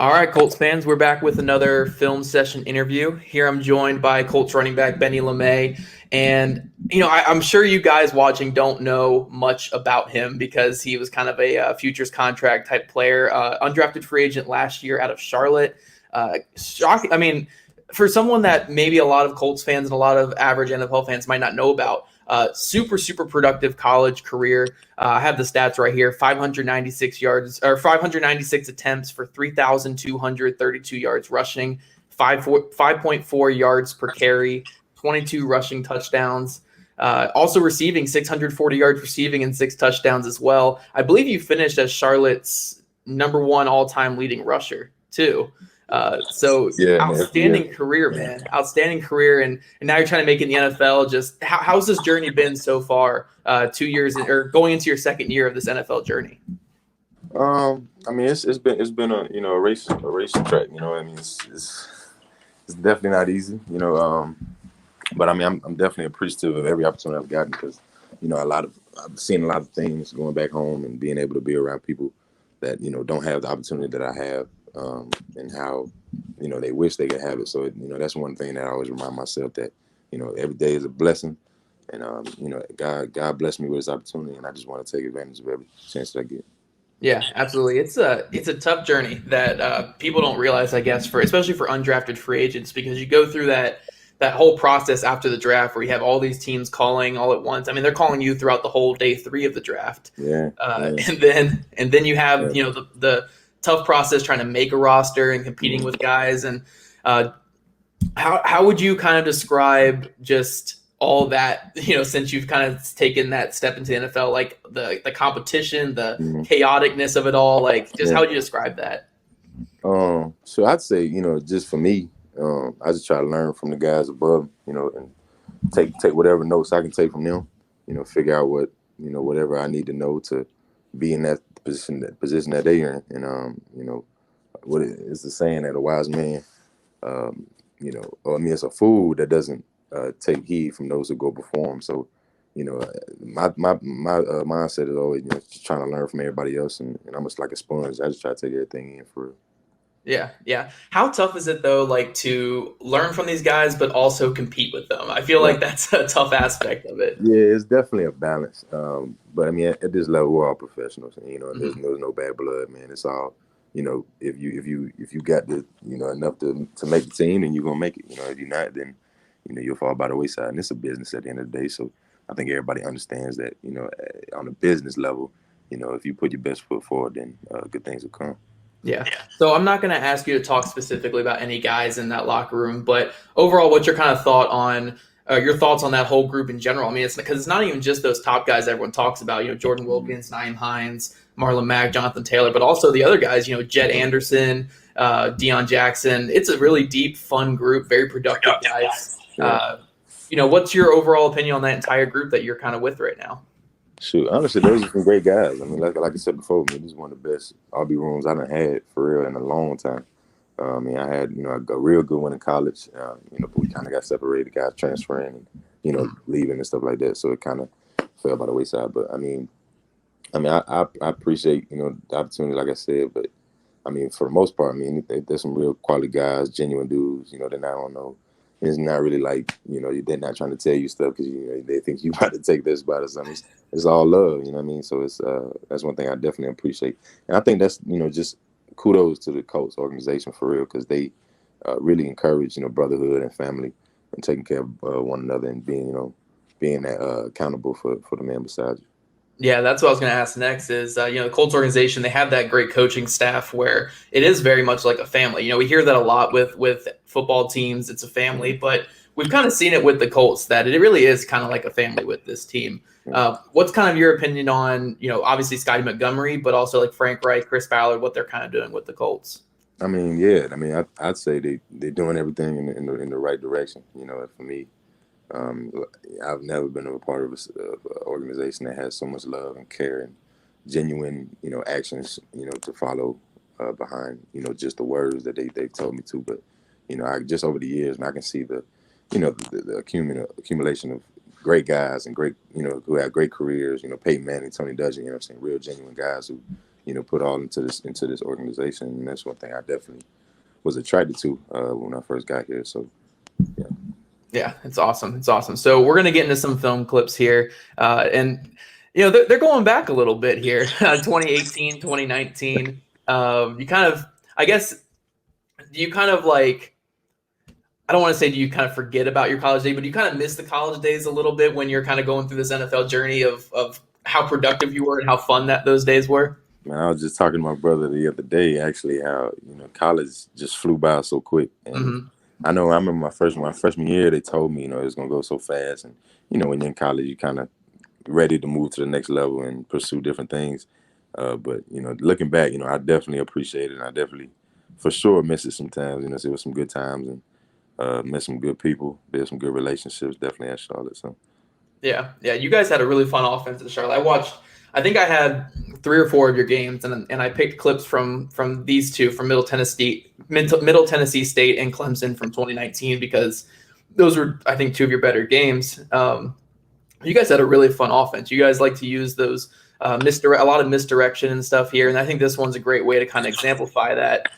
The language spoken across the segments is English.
All right, Colts fans, we're back with another film session interview. Here I'm joined by Colts running back Benny LeMay. And, I'm sure you guys watching don't know much about him because he was kind of a futures contract type player, undrafted free agent last year out of Charlotte. Shocking. I mean, for someone that maybe a lot of Colts fans and a lot of average NFL fans might not know about, super productive college career. I have the stats right here: 596 yards or 596 attempts for 3,232 yards rushing, 5.4 yards per carry, 22 rushing touchdowns. Also receiving 640 yards receiving and 6 touchdowns as well. I believe you finished as Charlotte's #1 all-time leading rusher too. So Yeah, man. outstanding career, man. Outstanding career. And now you're trying to make it in the NFL. Just how's this journey been so far? 2 years or going into your second year of this NFL journey? I mean, it's been a race track. It's definitely not easy. But I mean, I'm definitely appreciative of every opportunity I've gotten because I've seen a lot of things going back home and being able to be around people that don't have the opportunity that I have, and how they wish they could have it. So that's one thing that I always remind myself that every day is a blessing, and God blessed me with this opportunity, and I just want to take advantage of every chance that I get. Yeah, absolutely. It's a tough journey that people don't realize, I guess, for especially for undrafted free agents, because you go through that whole process after the draft where you have all these teams calling all at once. I mean, they're calling you throughout the whole day 3 of the draft. Yeah. And then you have the tough process trying to make a roster and competing with guys. And how would you kind of describe just all that, since you've kind of taken that step into the NFL, like the competition, the chaoticness of it all, like just how would you describe that? So I'd say, just for me, I just try to learn from the guys above, and take whatever notes I can take from them, figure out what, whatever I need to know to be in that position that they are in. And, what is the saying that a wise man, it's a fool that doesn't take heed from those who go before him. So, my mindset is always, just trying to learn from everybody else, and I'm just like a sponge. I just try to take everything in for real. Yeah, yeah. How tough is it though, like to learn from these guys, but also compete with them? I feel like that's a tough aspect of it. Yeah, it's definitely a balance. But I mean, at this level, we're all professionals. And, there's no bad blood, man. It's all, if you got the, enough to make the team, then you're gonna make it. If you're not, then you'll fall by the wayside. And it's a business at the end of the day. So I think everybody understands that. On a business level, if you put your best foot forward, then good things will come. Yeah. So I'm not going to ask you to talk specifically about any guys in that locker room, but overall, what's your kind of thought on your thoughts on that whole group in general? I mean, it's because it's not even just those top guys everyone talks about, Jordan Wilkins, Nyheim Hines, Marlon Mack, Jonathan Taylor, but also the other guys, Jed Anderson, Deion Jackson. It's a really deep, fun group, very productive guys. What's your overall opinion on that entire group that you're kind of with right now? Shoot, honestly, those are some great guys. I mean, like I said before, this is one of the best RB rooms I done had for real in a long time. I mean, I had a real good one in college. But we kind of got separated, guys transferring, and leaving and stuff like that. So it kind of fell by the wayside. But I appreciate the opportunity, like I said. But I mean, for the most part, there's some real quality guys, genuine dudes. That I don't know. It's not really like, they're not trying to tell you stuff because, they think you about to take this spot or something. It's all love, you know what I mean? So it's that's one thing I definitely appreciate. And I think that's, just kudos to the Colts organization for real because they really encourage, brotherhood and family and taking care of one another and being that accountable for the man beside you. Yeah, that's what I was going to ask next is, the Colts organization, they have that great coaching staff where it is very much like a family. We hear that a lot with football teams. It's a family, but we've kind of seen it with the Colts that it really is kind of like a family with this team. What's kind of your opinion on, obviously Scotty Montgomery, but also like Frank Reich, Chris Ballard, what they're kind of doing with the Colts? I mean, yeah. I mean, I'd say they're doing everything in the right direction. For me, I've never been a part of an organization that has so much love and care and genuine, actions, to follow behind, just the words that they've told me to. But, I just over the years, and I can see the accumulation of great guys and great, who have great careers, Peyton Manning, Tony Dungy, real genuine guys who, put all into this organization. And that's one thing I definitely was attracted to when I first got here. So yeah. Yeah, it's awesome. It's awesome. So we're going to get into some film clips here. And, they're going back a little bit here, 2018, 2019. You kind of, I guess, do you kind of like, I don't want to say do you kind of forget about your college days, but do you kind of miss the college days a little bit when you're kind of going through this NFL journey of how productive you were and how fun those days were? Man, I was just talking to my brother the other day, actually, how, college just flew by so quick. And Mm-hmm. I remember my freshman year, they told me, it was going to go so fast. And, when you're in college, you kind of ready to move to the next level and pursue different things. But, looking back, I definitely appreciate it. And I definitely, for sure, miss it sometimes. It was some good times and met some good people, built some good relationships, definitely at Charlotte. So. Yeah. You guys had a really fun offense at Charlotte. I think I had 3 or 4 of your games, and I picked clips from these two, from Middle Tennessee State and Clemson from 2019, because those were, I think, 2 of your better games. You guys had a really fun offense. You guys like to use those a lot of misdirection and stuff here, and I think this one's a great way to kind of exemplify that.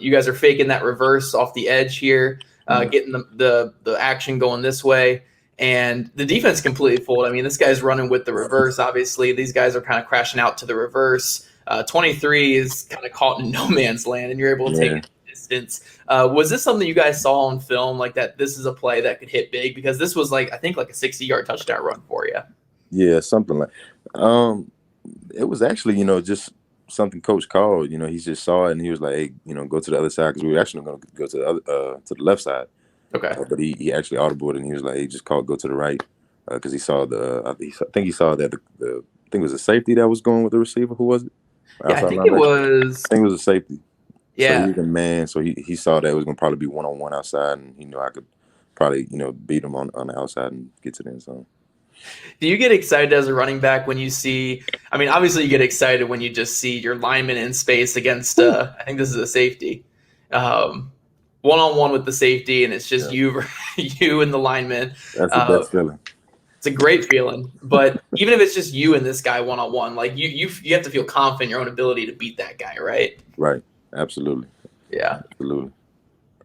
You guys are faking that reverse off the edge here, getting the action going this way. And the defense completely fooled. I mean, this guy's running with the reverse. Obviously, these guys are kind of crashing out to the reverse. 23 is kind of caught in no man's land, and you're able to take it distance. Was this something you guys saw on film, like that this is a play that could hit big? Because this was I think a 60-yard touchdown run for you. Yeah, something like it was actually, just something coach called. He just saw it and he was like, hey, go to the other side, because we were actually going to go to the other to the left side. Okay. But he actually audibled and he was like, hey, just go to the right, because he saw I think he saw that I think it was a safety that was going with the receiver. Who was it? Yeah, I think it was a safety. Yeah. So he was a man. So he saw that it was going to probably be one-on-one outside, and he knew I could probably, beat him on the outside and get to the end zone. Do you get excited as a running back when you see, I mean, obviously you get excited when you just see your lineman in space against, I think this is a safety, one-on-one with the safety, and it's just you and the lineman. That's the best feeling. It's a great feeling. But even if it's just you and this guy one-on-one, you have to feel confident in your own ability to beat that guy, right? Right. Absolutely. Yeah. Absolutely.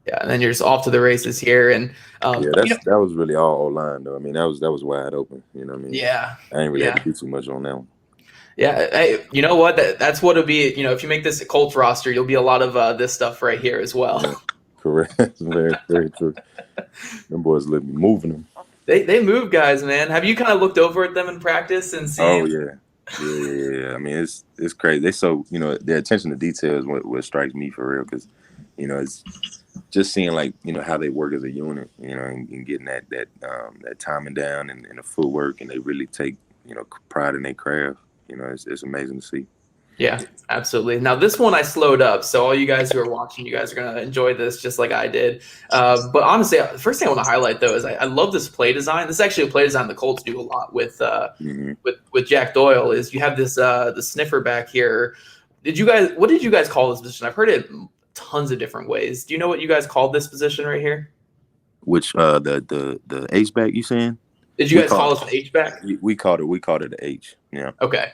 Yeah, and then you're just off to the races here, and that was really all O-line, though. I mean, that was wide open. You know what I mean? Yeah, I ain't really had to do too much on that one. Yeah, hey, you know what? That's what it'll be. If you make this a Colts roster, you'll be a lot of this stuff right here as well. Yeah, correct. Very, very true. Them boys let me moving them. They move guys, man. Have you kind of looked over at them in practice and seen? Oh yeah. I mean, it's crazy. They their attention to detail is what strikes me for real, because it's just seeing how they work as a unit, and getting that timing down and the footwork, and they really take pride in their craft. It's amazing to see. Yeah, absolutely. Now this one I slowed up, so all you guys who are watching, you guys are gonna enjoy this just like I did. But honestly, the first thing I want to highlight though is I love this play design. This is actually a play design the Colts do a lot with Jack Doyle. Is you have this the sniffer back here. What did you guys call this position? I've heard it tons of different ways. Do you know what you guys called this position right here? Which the H back you saying? Did you guys call it an H back? We called it the H. Yeah. Okay.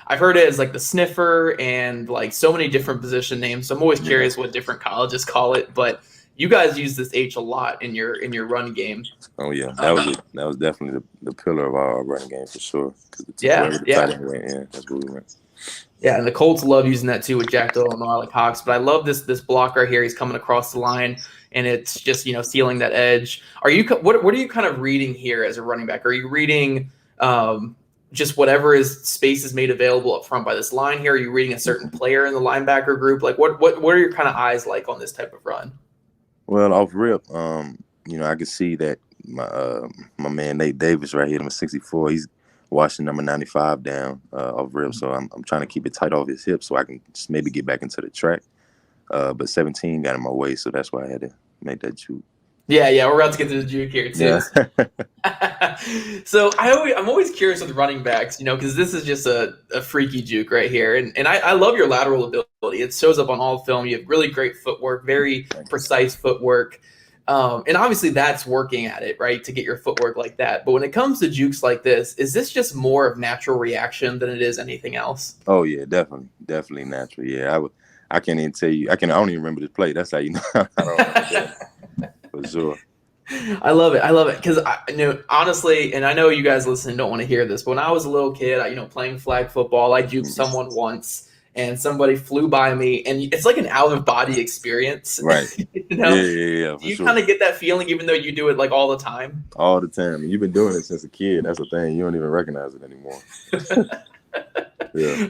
I've heard it as the sniffer and so many different position names. So I'm always curious what different colleges call it. But you guys use this H a lot in your run game. Oh yeah, that was definitely the pillar of our running game for sure. Yeah. That's where we went. Yeah, and the Colts love using that too with Jack Doyle and Marlon Cox. But I love this block right here. He's coming across the line, and it's just sealing that edge. What are you kind of reading here as a running back? Are you reading just whatever space is made available up front by this line here? Are you reading a certain player in the linebacker group? What are your kind of eyes like on this type of run? Well, off rip, I can see that my man Nate Davis right here, number 64. He's watching number 95 down off rip, so I'm trying to keep it tight off his hip so I can just maybe get back into the track. But 17 got in my way, so that's why I had to make that juke. Yeah, we're about to get to the juke here too. Yeah. So I'm always curious with running backs, because this is just a freaky juke right here, and I love your lateral ability. It shows up on all film. You have really great footwork, very precise footwork. And obviously that's working at it, right, to get your footwork like that. But when it comes to jukes like this, is this just more of natural reaction than it is anything else? Oh yeah, definitely natural. Yeah, I can't even tell you. I don't even remember this play. That's how you know I don't remember that for sure. I love it. I love it because I honestly, and I know you guys listening don't want to hear this, but when I was a little kid, playing flag football, I juked someone once, and somebody flew by me, and it's like an out of body experience, Right. Yeah, Do for you sure. kind of get that feeling, even though you do it like all the time? All the time. And you've been doing it since a kid. That's the thing. You don't even recognize it anymore. Yeah.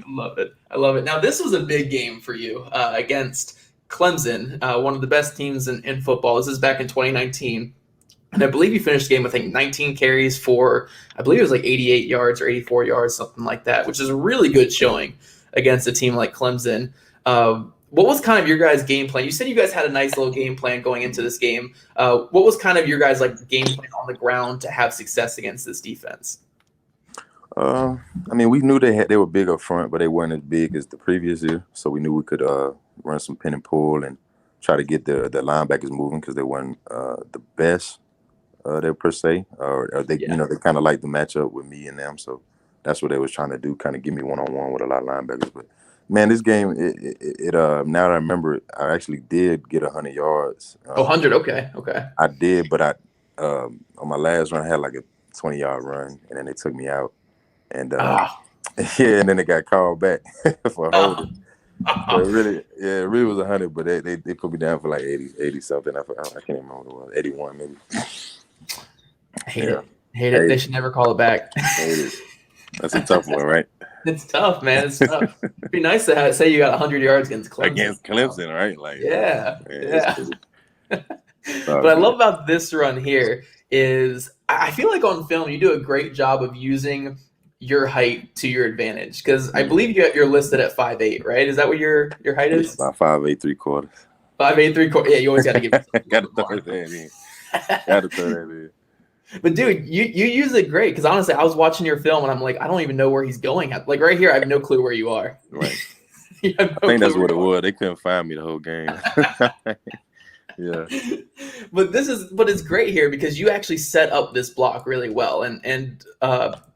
I love it. Now, this was a big game for you against Clemson, one of the best teams in football. This is back in 2019. And I believe you finished the game with, I think, 19 carries for, I believe it was like 88 yards or 84 yards, something like that, which is a really good showing against a team like Clemson. What was kind of your guys' game plan? You said you guys had a nice little game plan going into this game. What was kind of your guys' like game plan on the ground to have success against this defense? I mean, we knew they were big up front, but they weren't as big as the previous year. So we knew we could run some pin and pull and try to get the linebackers moving because they weren't the best. There per se, or they, they kind of like the matchup with me and them, so that's what they was trying to do, kind of give me one-on-one with a lot of linebackers. But man, this game, now that I remember it, I actually did get 100 yards. 100, okay. I did, but I on my last run, I had like a 20-yard run, and then they took me out, and and then they got called back for holding. So it really was 100, but they put me down for like 80 something. I can't even remember what it was, 81 maybe. Hate it. They should never call it back. That's a tough one, right? It's tough, man. It's tough. It'd be nice to say you got 100 yards against Clemson. Right? Like, yeah. But I love about this run here is I feel like on film you do a great job of using your height to your advantage because I believe you're listed at 5'8", right? Is that what your height is? About 5'8", 3/4. 5'8", 3/4. Yeah, you always got to give. Got to throw that in. But dude, you use it great because honestly, I was watching your film and I'm like, I don't even know where he's going. Like right here, I have no clue where you are. Right. I think that's what it was. They couldn't find me the whole game. Yeah. But it's great here because you actually set up this block really well, and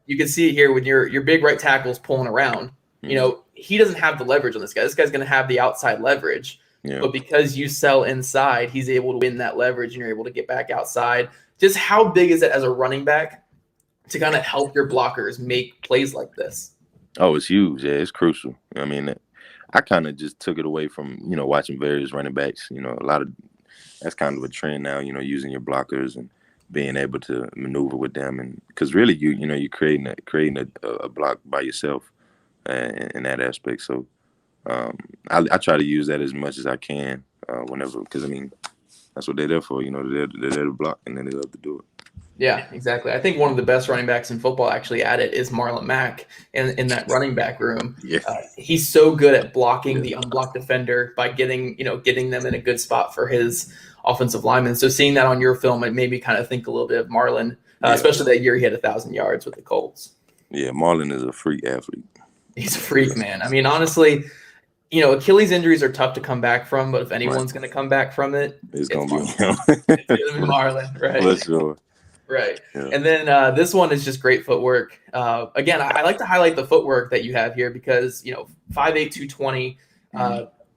you can see it here when your big right tackle's pulling around. Mm-hmm. He doesn't have the leverage on this guy. This guy's going to have the outside leverage. Yeah. But because you sell inside, he's able to win that leverage, and you're able to get back outside. Just how big is it as a running back to kind of help your blockers make plays like this? Oh, it's huge. Yeah, it's crucial. I mean, I kind of just took it away from, watching various running backs. A lot of that's kind of a trend now, using your blockers and being able to maneuver with them. And because really, you're creating a block by yourself in that aspect. So I try to use that as much as I can whenever, because, I mean, that's what they're there for. They're there to block, and then they love to do it. Yeah, exactly. I think one of the best running backs in football actually at it is Marlon Mack in that running back room. Yeah. He's so good at blocking the unblocked defender by getting them in a good spot for his offensive lineman. So seeing that on your film, it made me kind of think a little bit of Marlon, especially that year he had 1,000 yards with the Colts. Yeah, Marlon is a freak athlete. He's a freak, man. I mean, honestly, Achilles injuries are tough to come back from, but if anyone's going to come back from it, it's going to be him. It's going to be Marlon, right? For sure. Right. Yeah. And then this one is just great footwork. Again, I like to highlight the footwork that you have here because, 5'8", 220,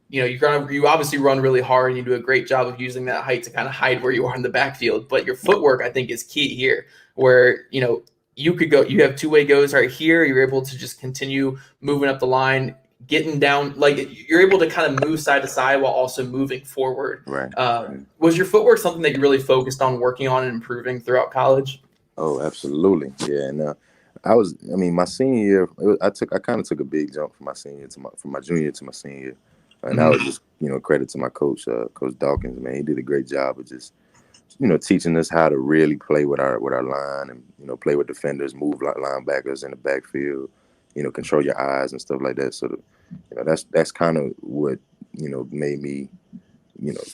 you obviously run really hard and you do a great job of using that height to kind of hide where you are in the backfield. But your footwork, I think, is key here where, you have two-way goes right here. You're able to just continue moving up the line, getting down, like you're able to kind of move side to side while also moving forward. Right. Was your footwork something that you really focused on working on and improving throughout college? Oh, absolutely. Yeah. And my senior year, I kind of took a big jump from my senior from my junior to my senior year. And that was just, credit to my coach, Coach Dawkins, man. He did a great job of just, teaching us how to really play with our line and, play with defenders, move like linebackers in the backfield, control your eyes and stuff like that. So, that's kind of what, made me,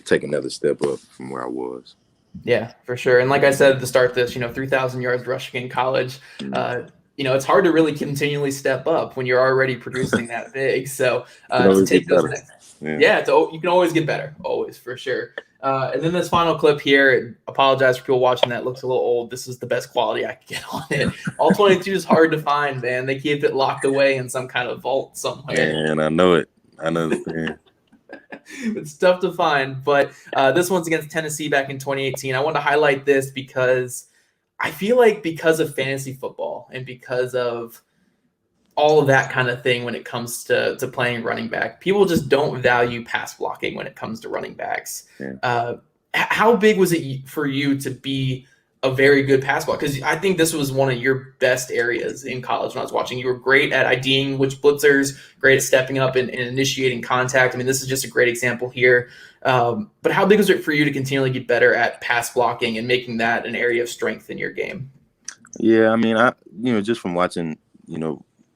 take another step up from where I was. Yeah, for sure. And like I said to start this, 3,000 yards rushing in college, it's hard to really continually step up when you're already producing that big. So to take those next, you can always get better, always, for sure. And then this final clip here, apologize for people watching that. It looks a little old. This is the best quality I could get on it. All 22 is hard to find, man. They keep it locked away in some kind of vault somewhere. And I know it. I understand. It's tough to find. But this one's against Tennessee back in 2018. I want to highlight this because I feel like because of fantasy football and because of all of that kind of thing when it comes to playing running back, people just don't value pass blocking when it comes to running backs. Yeah. How big was it for you to be a very good pass block? Because I think this was one of your best areas in college when I was watching. You were great at IDing which blitzers, great at stepping up and initiating contact. I mean, this is just a great example here. But how big was it for you to continually get better at pass blocking and making that an area of strength in your game? Yeah, I mean, just from watching,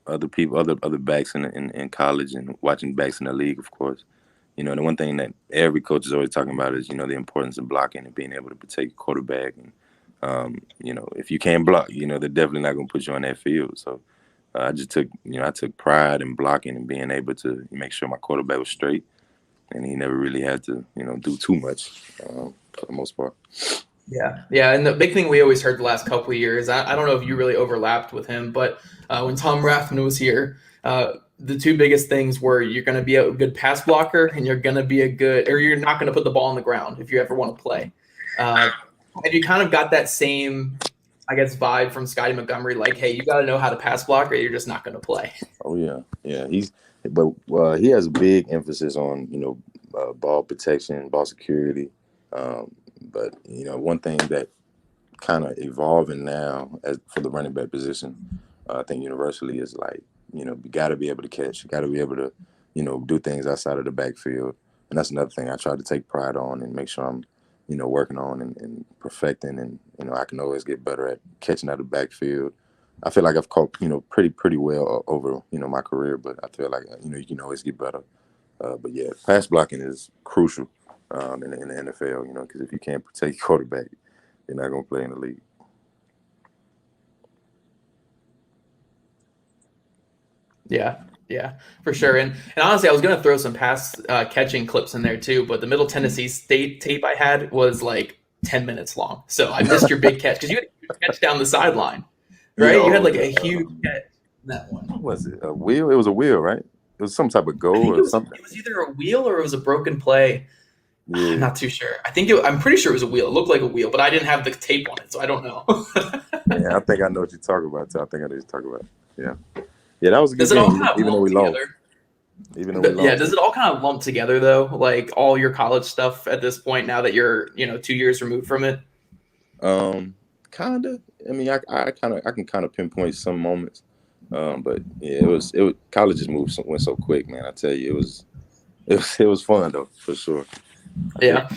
other people, other backs in college and watching backs in the league, of course. The one thing that every coach is always talking about is, the importance of blocking and being able to protect your quarterback. And, if you can't block, they're definitely not going to put you on that field. So I just took pride in blocking and being able to make sure my quarterback was straight. And he never really had to, do too much for the most part. Yeah. And the big thing we always heard the last couple of years, I don't know if you really overlapped with him, but when Tom Rathman was here, the two biggest things were you're going to be a good pass blocker and you're not going to put the ball on the ground if you ever want to play. And you kind of got that same, I guess, vibe from Scotty Montgomery, like, hey, you got to know how to pass block or you're just not going to play. Oh, yeah. Yeah. He has a big emphasis on, ball protection, ball security. But, one thing that kind of evolving now for the running back position, I think universally is like, you got to be able to catch. You got to be able to, do things outside of the backfield. And that's another thing I try to take pride on and make sure I'm, working on and perfecting. And, I can always get better at catching out of the backfield. I feel like I've caught, pretty well over, my career, but I feel like, you can always get better. But yeah, pass blocking is crucial in the NFL, because if you can't protect your quarterback, you're not going to play in the league. Yeah, for sure. And honestly, I was going to throw some pass catching clips in there too, but the Middle Tennessee State tape I had was like 10 minutes long. So I missed your big catch because you had a huge catch down the sideline, right? You had like a huge catch in that one. What was it? A wheel? It was a wheel, right? It was some type of goal or something. It was either a wheel or it was a broken play. Yeah. I'm not too sure. I'm pretty sure it was a wheel. It looked like a wheel, but I didn't have the tape on it, so I don't know. Yeah, I think I know what you're talking about. Too. I think I know what you're talking about. Yeah. Yeah, that was a good Does it all game, kind of even though we lump lost. together? Yeah, does it all kind of lump together though? Like all your college stuff at this point, now that you're 2 years removed from it? Kind of. I mean, I can kind of pinpoint some moments. But yeah, it was college just went so quick, man. I tell you, it was fun though, for sure. Yeah.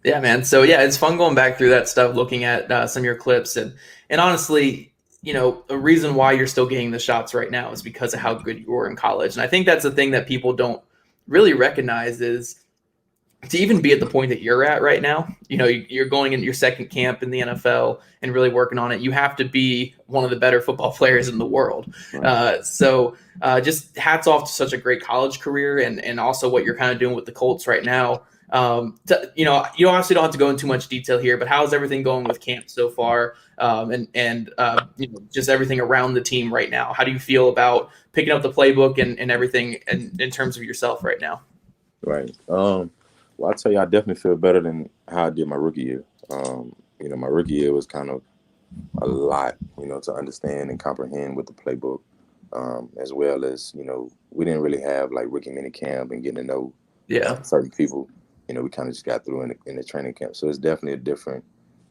Yeah, man. So yeah, it's fun going back through that stuff, looking at some of your clips, and honestly, a reason why you're still getting the shots right now is because of how good you were in college. And I think that's the thing that people don't really recognize is to even be at the point that you're at right now, you're going into your second camp in the NFL and really working on it. You have to be one of the better football players in the world. So just hats off to such a great college career and also what you're kind of doing with the Colts right now. You obviously don't have to go into too much detail here, but how's everything going with camp so far? And just everything around the team right now. How do you feel about picking up the playbook and everything in terms of yourself right now? Right. Well, I'll tell you, I definitely feel better than how I did my rookie year. My rookie year was kind of a lot, to understand and comprehend with the playbook, as well as, we didn't really have like rookie mini camp and getting to know certain people. We kind of just got through in the training camp. So it's definitely a different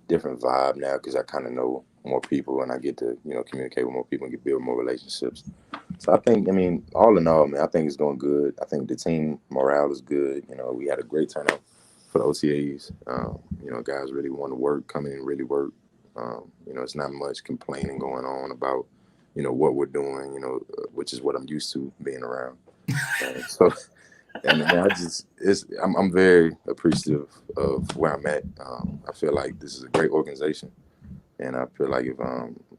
vibe now because I kind of know more people and I get to, communicate with more people and build more relationships. So I think, all in all, man, I think it's going good. I think the team morale is good. We had a great turnout for the OTAs. Guys really want to work, come in and really work. It's not much complaining going on about, what we're doing, which is what I'm used to being around. And I'm very appreciative of where I'm at. I feel like this is a great organization, and I feel like if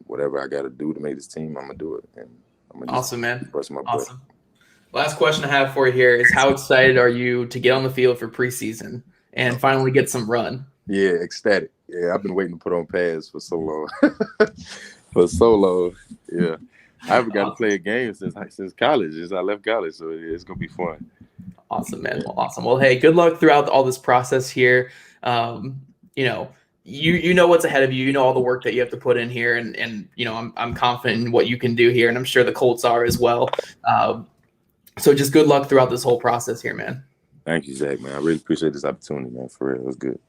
whatever I got to do to make this team, I'm gonna do it. And I'm gonna awesome, man. Awesome. Last question I have for you here is: how excited are you to get on the field for preseason and finally get some run. Yeah, ecstatic. Yeah, I've been waiting to put on pads for so long. For so long. Yeah. I haven't got to play a game since college, since I left college. So it's gonna be fun. Awesome, man. Well, awesome. Well, hey, good luck throughout all this process here. You know, you know what's ahead of you. You know all the work that you have to put in here, and you know I'm confident in what you can do here, and I'm sure the Colts are as well. So just good luck throughout this whole process here, man. Thank you, Zach, man. I really appreciate this opportunity, man. For real, it was good.